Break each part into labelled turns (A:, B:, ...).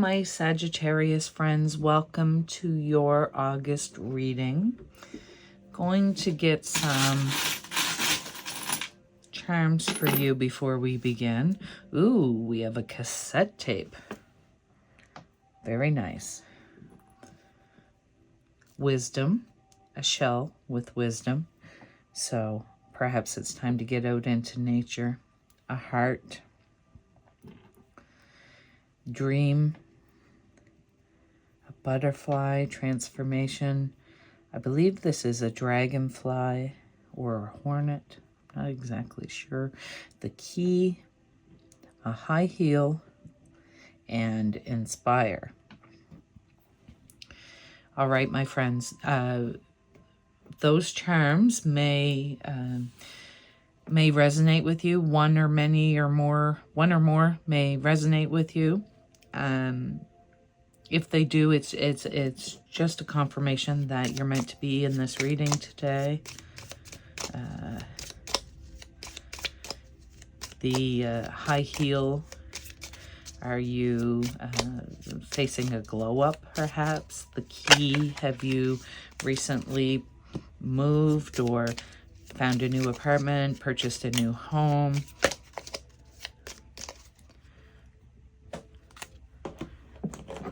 A: my Sagittarius friends. Welcome to your August reading. Going to get some charms for you before we begin. Ooh, we have a cassette tape. Very nice. Wisdom, a shell with wisdom. So perhaps it's time to get out into nature. A heart. Dream. A butterfly transformation. I believe this is a dragonfly or a hornet. Not exactly sure. The key, a high heel, and inspire. All right, my friends. Those charms may resonate with you. One or more may resonate with you. If they do, it's just a confirmation that you're meant to be in this reading today. The high heel, are you facing a glow up perhaps? The key, have you recently moved or found a new apartment, purchased a new home?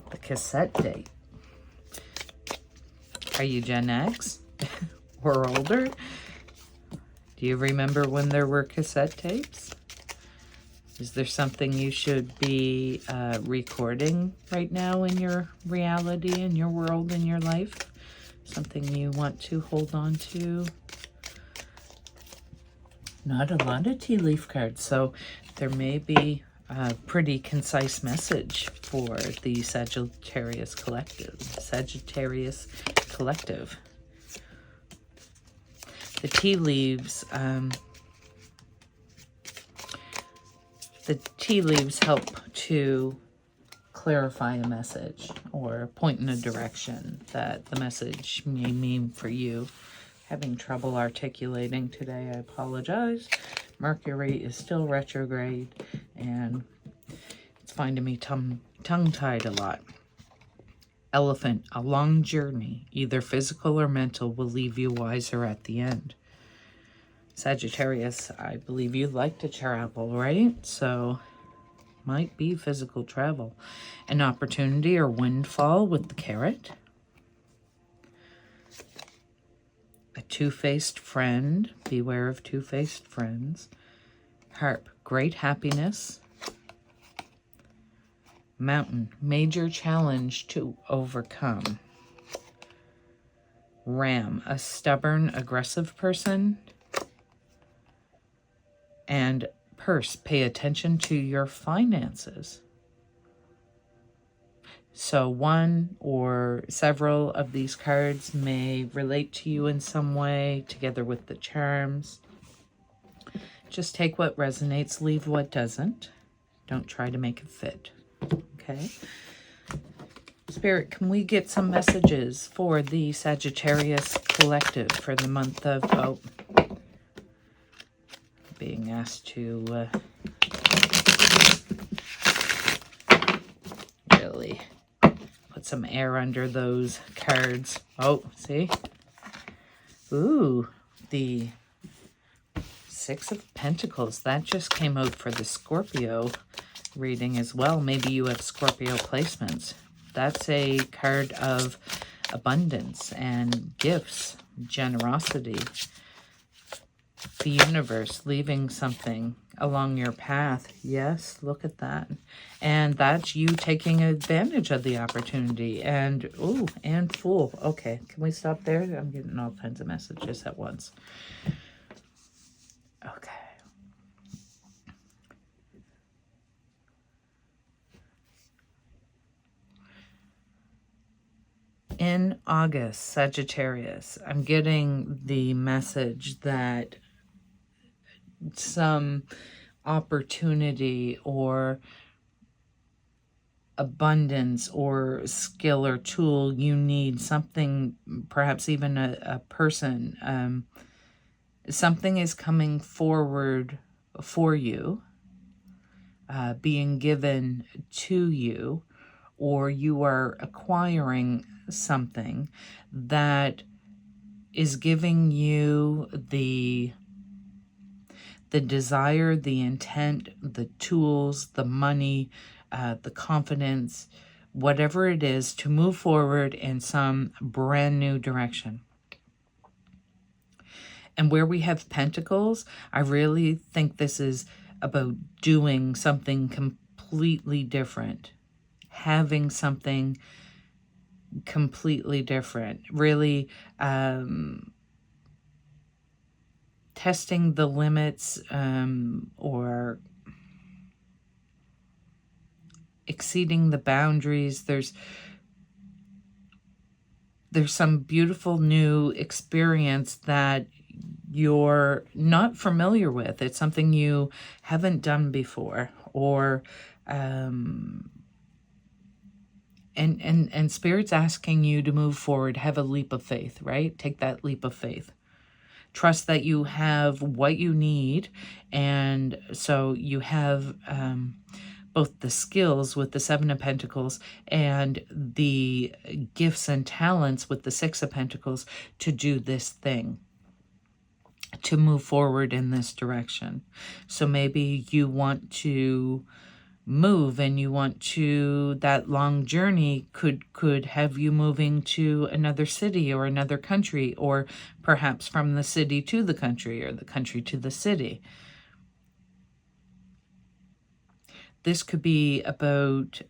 A: The cassette date. Are you Gen X or older? Do you remember when there were cassette tapes? Is there something you should be recording right now in your reality, in your world, in your life? Something you want to hold on to? Not a lot of tea leaf cards, so there may be a pretty concise message for the Sagittarius Collective. The tea leaves, help to clarify a message or point in a direction that the message may mean for you. Having trouble articulating today, I apologize. Mercury is still retrograde and it's finding me tongue-tied a lot. Elephant, a long journey, either physical or mental, will leave you wiser at the end. Sagittarius, I believe you like to travel, right? So might be physical travel. An opportunity or windfall with the carrot. A two-faced friend. Beware of two-faced friends. Harp, great happiness. Mountain, major challenge to overcome. Ram, a stubborn, aggressive person. And purse, pay attention to your finances. So one or several of these cards may relate to you in some way, together with the charms. Just take what resonates, leave what doesn't. Don't try to make it fit. Okay? Spirit, can we get some messages for the Sagittarius Collective for the month of... being asked to really put some air under those cards. Oh, see? Ooh, the Six of Pentacles. That just came out for the Scorpio reading as well. Maybe you have Scorpio placements. That's a card of abundance and gifts, generosity. The universe leaving something along your path. Yes, look at that. And that's you taking advantage of the opportunity. And, ooh, and Fool. Okay, can we stop there? I'm getting all kinds of messages at once. Okay. In August, Sagittarius, I'm getting the message that some opportunity or abundance or skill or tool you need, something, perhaps even a person, something is coming forward for you, being given to you, or you are acquiring something that is giving you the desire, the intent, the tools, the money, the confidence, whatever it is, to move forward in some brand new direction. And where we have pentacles, I really think this is about doing something completely different, having something completely different, really testing the limits or exceeding the boundaries. There's some beautiful new experience that you're not familiar with. It's something you haven't done before, or and Spirit's asking you to move forward, have a leap of faith, right? Take that leap of faith. Trust that you have what you need, and so you have both the skills with the Seven of Pentacles and the gifts and talents with the Six of Pentacles to do this thing, to move forward in this direction. So maybe you want to move, and you want to, that long journey could have you moving to another city or another country, or perhaps from the city to the country, or the country to the city. This could be about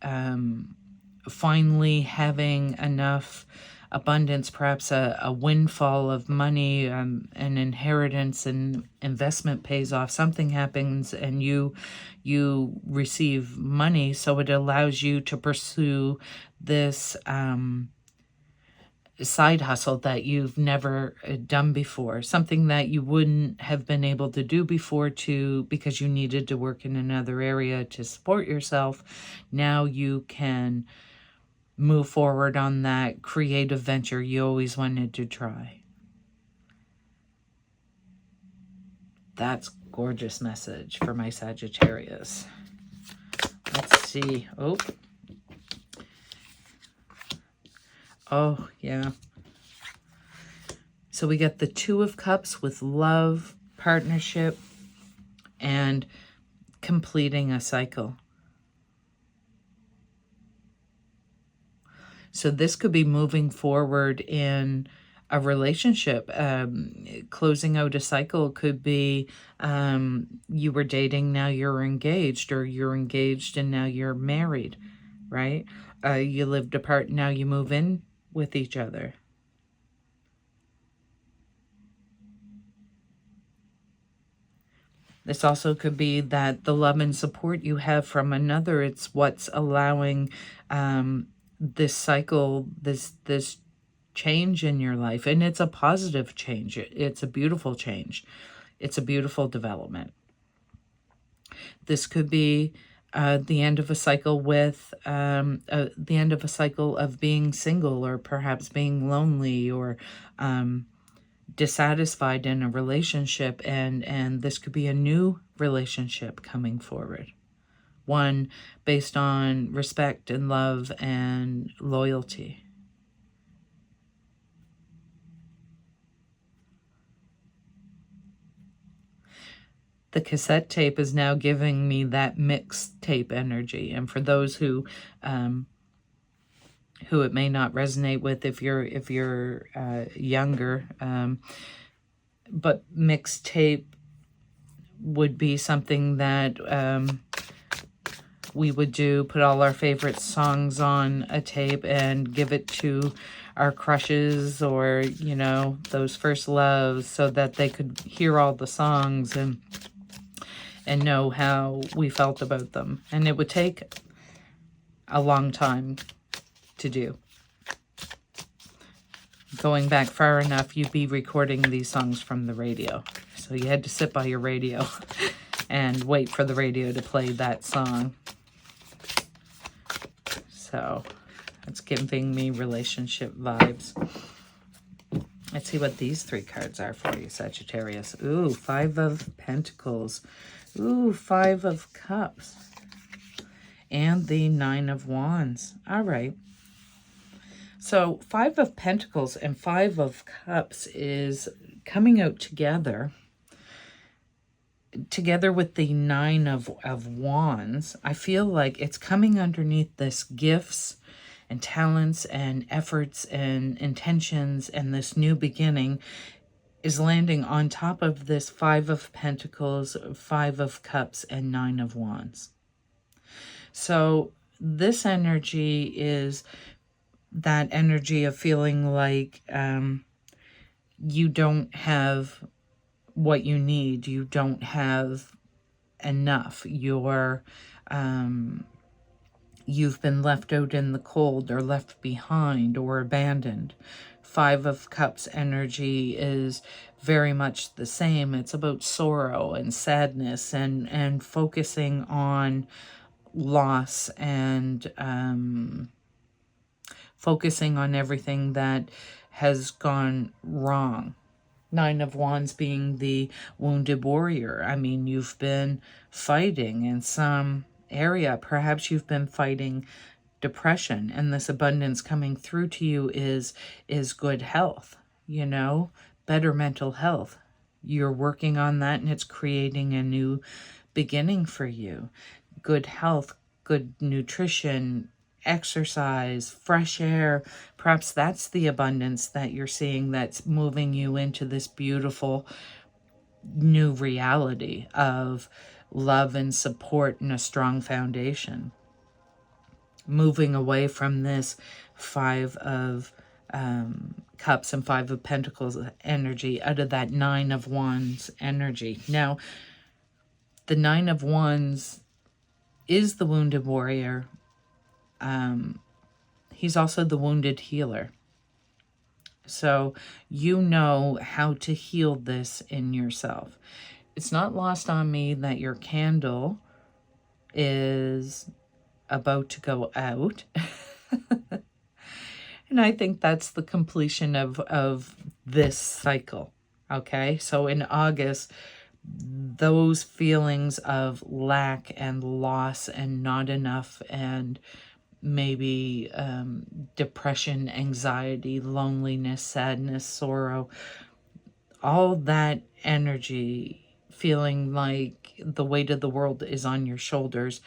A: finally having enough abundance, perhaps a windfall of money, an inheritance, and investment pays off. Something happens and you receive money, so it allows you to pursue this side hustle that you've never done before, something that you wouldn't have been able to do before because you needed to work in another area to support yourself. Now you can move forward on that creative venture you always wanted to try. That's gorgeous message for my Sagittarius. Let's see. Oh, yeah. So we got the Two of Cups with love, partnership, and completing a cycle. So this could be moving forward in a relationship. Closing out a cycle could be you were dating, now you're engaged, or you're engaged and now you're married, right? You lived apart, now you move in with each other. This also could be that the love and support you have from another, it's what's allowing this cycle, this change in your life. And it's a positive change. It's a beautiful change. It's a beautiful development. This could be the end of a cycle with the end of a cycle of being single, or perhaps being lonely, or dissatisfied in a relationship, and this could be a new relationship coming forward, one based on respect and love and loyalty. The cassette tape is now giving me that mixed tape energy, and for those who it may not resonate with if you're younger, but mixed tape would be something that we would do, put all our favorite songs on a tape and give it to our crushes, or, you know, those first loves, so that they could hear all the songs and know how we felt about them. And it would take a long time to do. Going back far enough, you'd be recording these songs from the radio. So you had to sit by your radio and wait for the radio to play that song. So it's giving me relationship vibes. Let's see what these three cards are for you, Sagittarius. Ooh, Five of Pentacles. Ooh, Five of Cups. and the Nine of Wands. All right. So Five of Pentacles and Five of Cups is coming out together with the Nine of Wands. I feel like it's coming underneath this gifts and talents and efforts and intentions, and this new beginning is landing on top of this Five of Pentacles, Five of Cups, and Nine of Wands. So this energy is that energy of feeling like you don't have what you need. You don't have enough. You've been left out in the cold, or left behind, or abandoned. Five of Cups energy is very much the same. It's about sorrow and sadness and focusing on loss and focusing on everything that has gone wrong. Nine of Wands being the wounded warrior. I mean, you've been fighting in some area. Perhaps you've been fighting depression, and this abundance coming through to you is good health, you know, better mental health. You're working on that, and it's creating a new beginning for you. Good health, good nutrition, exercise, fresh air. Perhaps that's the abundance that you're seeing that's moving you into this beautiful new reality of love and support and a strong foundation. Moving away from this Five of Cups and Five of Pentacles energy, out of that Nine of Wands energy. Now, the Nine of Wands is the wounded warrior. He's also the wounded healer. So you know how to heal this in yourself. It's not lost on me that your candle is about to go out. And I think that's the completion of this cycle. Okay, so in August, those feelings of lack and loss and not enough and maybe depression, anxiety, loneliness, sadness, sorrow, all that energy, feeling like the weight of the world is on your shoulders,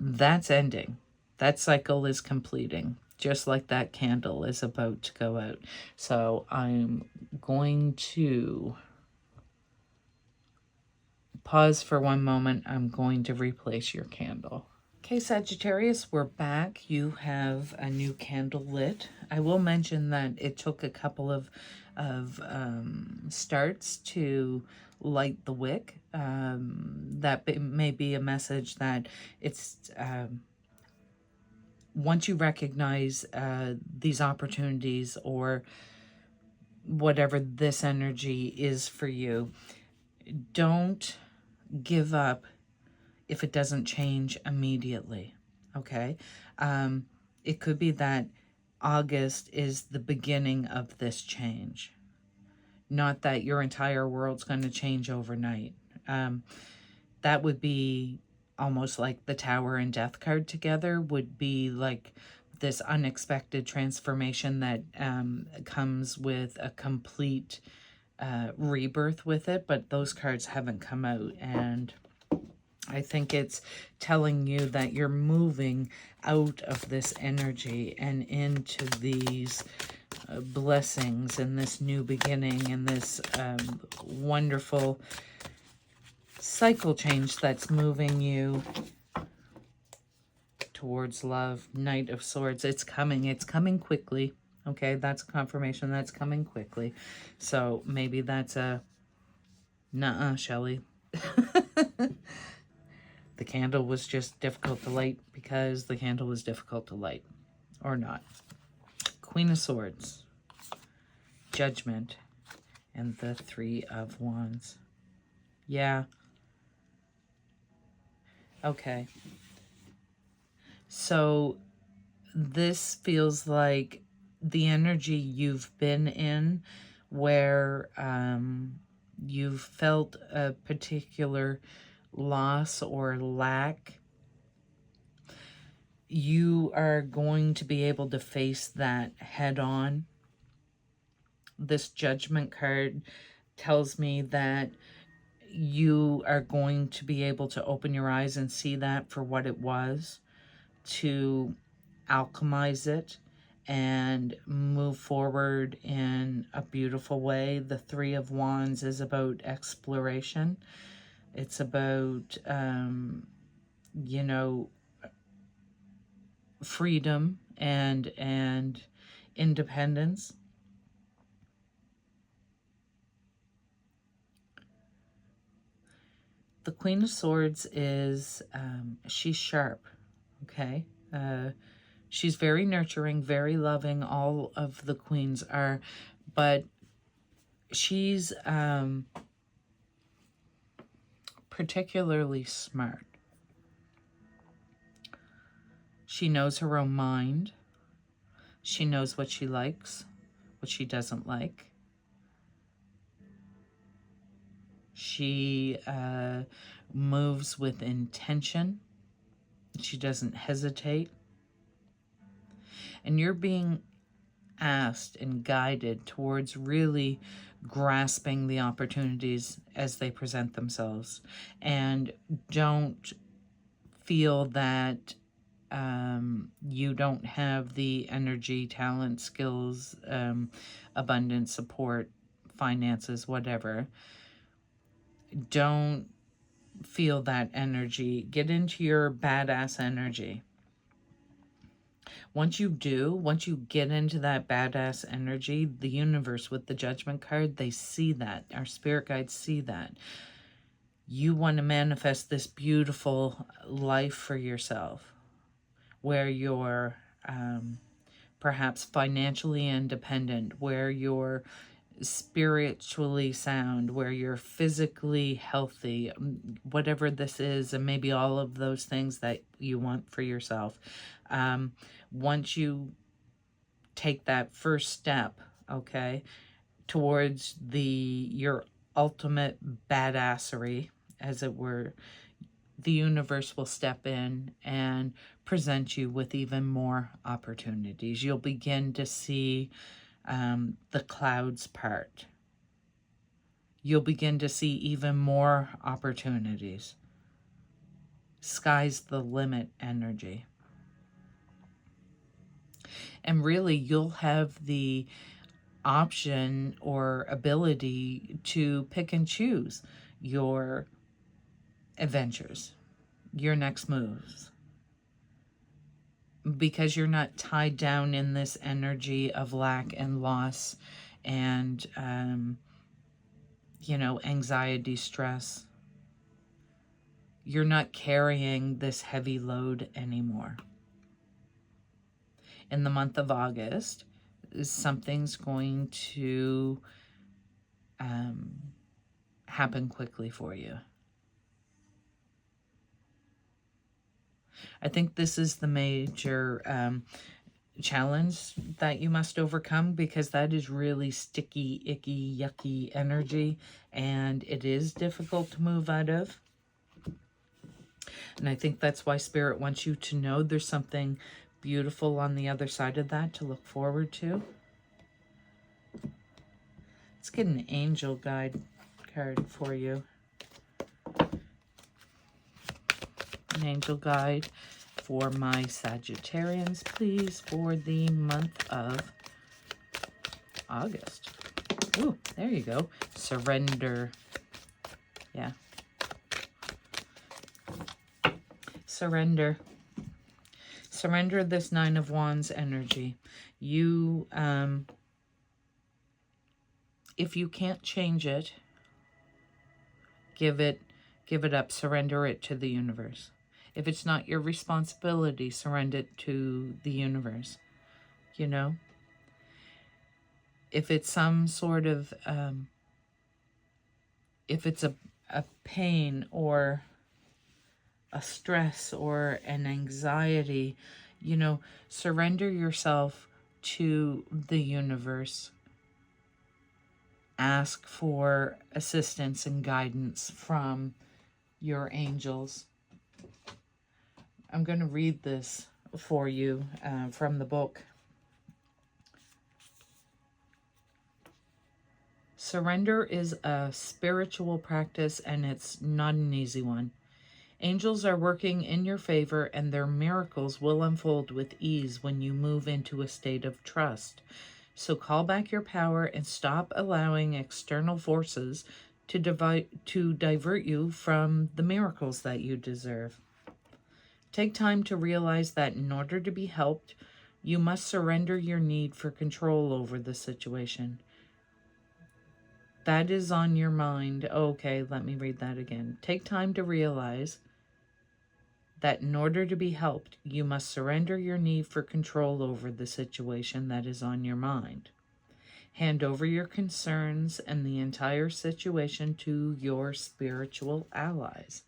A: that's ending. That cycle is completing, just like that candle is about to go out. So I'm going to pause for one moment. I'm going to replace your candle. Okay, Sagittarius, we're back. You have a new candle lit. I will mention that it took a couple of starts to light the wick. That may be a message that it's once you recognize these opportunities or whatever this energy is for you, don't give up if it doesn't change immediately, okay? It could be that August is the beginning of this change. Not that your entire world's going to change overnight. That would be almost like the Tower and Death card together, would be like this unexpected transformation that comes with a complete rebirth with it, but those cards haven't come out, and I think it's telling you that you're moving out of this energy and into these blessings and this new beginning and this wonderful cycle change that's moving you towards love. Knight of Swords. It's coming quickly. Okay, that's a confirmation that's coming quickly. So maybe that's a nuh-uh, Shelley. The candle was just difficult to light because the candle was difficult to light. Or not. Queen of Swords. Judgment. And the Three of Wands. Yeah. Okay. So this feels like the energy you've been in where you've felt a particular loss or lack. you are going to be able to face that head on. This Judgment card tells me that you are going to be able to open your eyes and see that for what it was, to alchemize it and move forward in a beautiful way. The Three of Wands is about exploration. It's about, you know, freedom and independence. The Queen of Swords is, she's sharp, okay? She's very nurturing, very loving. All of the queens are, but she's particularly smart. She knows her own mind. She knows what she likes, what she doesn't like. She moves with intention. She doesn't hesitate. And you're being asked and guided towards really grasping the opportunities as they present themselves. And don't feel that you don't have the energy, talent, skills, abundance, support, finances, whatever. Don't feel that energy. Get into your badass energy. Once you do, once you get into that badass energy, the universe with the Judgment card, they see that. Our spirit guides see that. You want to manifest this beautiful life for yourself, where you're perhaps financially independent, where you're spiritually sound, where you're physically healthy, whatever this is, and maybe all of those things that you want for yourself. Once you take that first step, okay, towards your ultimate badassery, as it were, the universe will step in and present you with even more opportunities. You'll begin to see the clouds part. You'll begin to see even more opportunities. Sky's the limit energy. And really, you'll have the option or ability to pick and choose your adventures, your next moves, because you're not tied down in this energy of lack and loss and, you know, anxiety, stress. You're not carrying this heavy load anymore. In the month of August, something's going to happen quickly for you. I think this is the major challenge that you must overcome, because that is really sticky, icky, yucky energy, and it is difficult to move out of. And I think that's why Spirit wants you to know there's something beautiful on the other side of that to look forward to. Let's get an angel guide card for you. An angel guide for my Sagittarians, please, for the month of August. Ooh, there you go. Surrender. Yeah. Surrender. Surrender this Nine of Wands energy. You, if you can't change it, give it up. Surrender it to the universe. If it's not your responsibility, surrender it to the universe. You know? If it's some sort of, if it's a pain or a stress or an anxiety, you know, surrender yourself to the universe. Ask for assistance and guidance from your angels. I'm going to read this for you from the book. Surrender is a spiritual practice, and it's not an easy one. Angels are working in your favor, and their miracles will unfold with ease when you move into a state of trust. So call back your power and stop allowing external forces to divert you from the miracles that you deserve. Take time to realize that in order to be helped, you must surrender your need for control over the situation. That is on your mind. Okay, let me read that again. Take time to realize that in order to be helped, you must surrender your need for control over the situation that is on your mind. Hand over your concerns and the entire situation to your spiritual allies.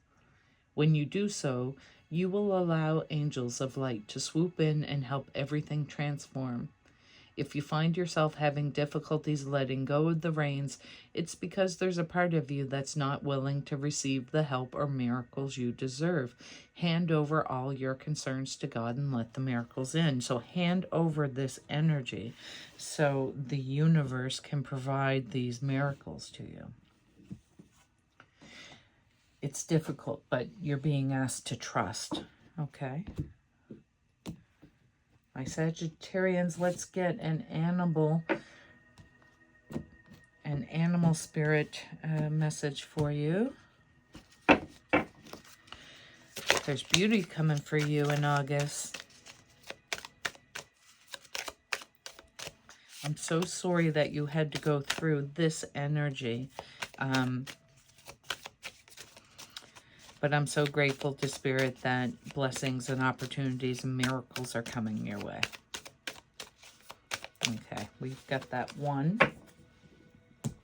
A: When you do so, you will allow angels of light to swoop in and help everything transform. If you find yourself having difficulties letting go of the reins, it's because there's a part of you that's not willing to receive the help or miracles you deserve. Hand over all your concerns to God and let the miracles in. So hand over this energy so the universe can provide these miracles to you. It's difficult, but you're being asked to trust. Okay. My Sagittarians, let's get an animal spirit message for you. There's beauty coming for you in August. I'm so sorry that you had to go through this energy. But I'm so grateful to Spirit that blessings and opportunities and miracles are coming your way. Okay, we've got that one. Let's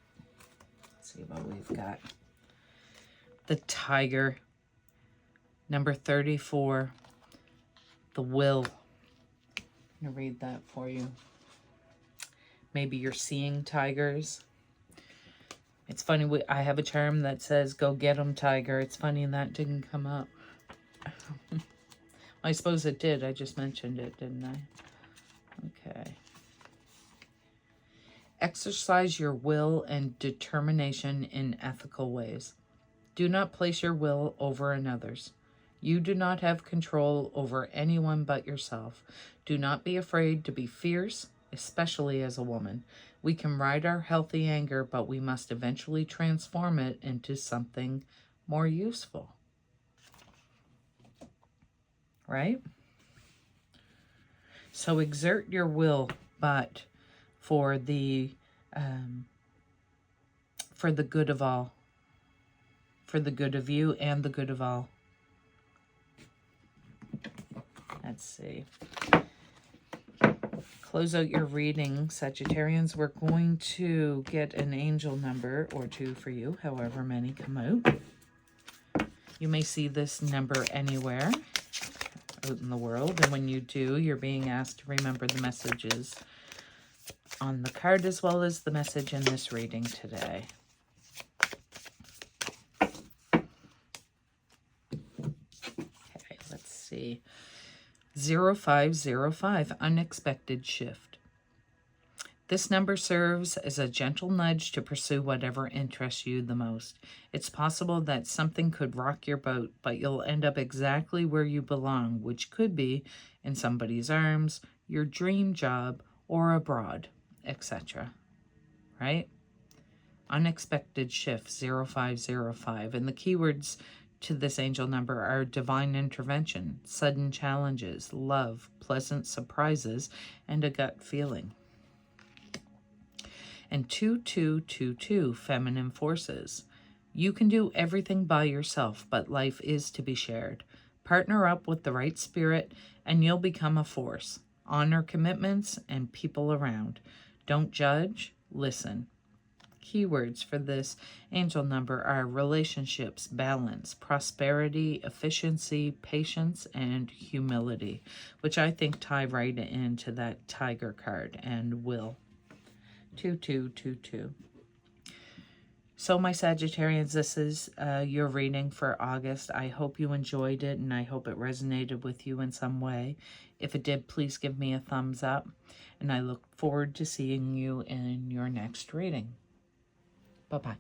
A: see what we've got. The Tiger, number 34, the Will. I'm going to read that for you. Maybe you're seeing tigers. It's funny, I have a charm that says, go get 'em, tiger. It's funny that didn't come up. I suppose it did. I just mentioned it, didn't I? Okay. Exercise your will and determination in ethical ways. Do not place your will over another's. You do not have control over anyone but yourself. Do not be afraid to be fierce, especially as a woman. We can ride our healthy anger, but we must eventually transform it into something more useful. Right? So exert your will, but for the good of all. For the good of you and the good of all. Let's see. Close out your reading, Sagittarians. We're going to get an angel number or two for you, however many come out. You may see this number anywhere out in the world, and when you do, you're being asked to remember the messages on the card as well as the message in this reading today. Okay, let's see. 0505, unexpected shift. This number serves as a gentle nudge to pursue whatever interests you the most. It's possible that something could rock your boat, but you'll end up exactly where you belong, which could be in somebody's arms, your dream job, or abroad, etc. Right? Unexpected shift, 0505. And the keywords to this angel number are divine intervention, sudden challenges, love, pleasant surprises, and a gut feeling. And 2222, feminine forces. You can do everything by yourself, but life is to be shared. Partner up with the right spirit, and you'll become a force. Honor commitments and people around. Don't judge, listen. Keywords for this angel number are relationships, balance, prosperity, efficiency, patience, and humility, which I think tie right into that tiger card and will. 2222. So my Sagittarians, this is your reading for August. I hope you enjoyed it, and I hope it resonated with you in some way. If it did, please give me a thumbs up, and I look forward to seeing you in your next reading. Bye-bye.